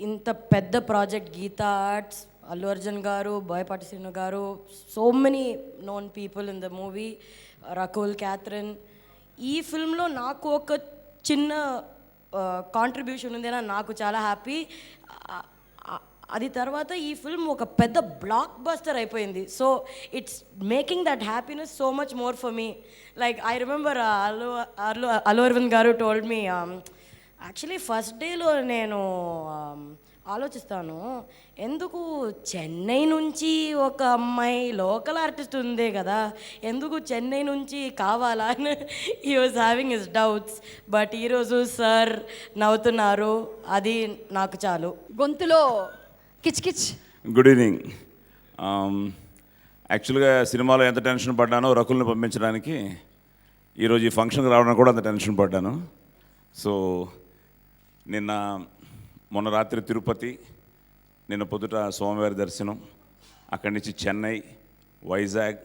ఇంత పెద్ద project Geetha Arts, Allu Arjun garu, Boyapati Srinu garu, so many known people in the movie, Rakul, Catherine. ఈ ఫిల్మ్లో నాకు ఒక చిన్న కాంట్రిబ్యూషన్ ఉంది అని నాకు చాలా హ్యాపీ. అది తర్వాత ఈ ఫిల్మ్ ఒక పెద్ద బ్లాక్ బస్టర్ అయిపోయింది. So it's making that happiness so much more for me. Like I remember Allu Aravind garu told me, actually first డేలో నేను ఆలోచిస్తాను, ఎందుకు చెన్నై నుంచి ఒక అమ్మాయి లోకల్ ఆర్టిస్ట్ ఉందే కదా, ఎందుకు చెన్నై నుంచి కావాలా అని he was having his doubts. But ఈరోజు సార్ నవ్వుతున్నారు, అది నాకు చాలు. గొంతులో కిచ్. Good evening. యాక్చువల్గా సినిమాలో ఎంత టెన్షన్ పడ్డానో రకుల్ని పంపించడానికి ఈరోజు ఈ ఫంక్షన్కి రావడానికి కూడా అంత టెన్షన్ పడ్డాను. సో మొన్న రాత్రి తిరుపతి, నిన్న పొద్దుట స్వామివారి దర్శనం, అక్కడి నుంచి చెన్నై, వైజాగ్,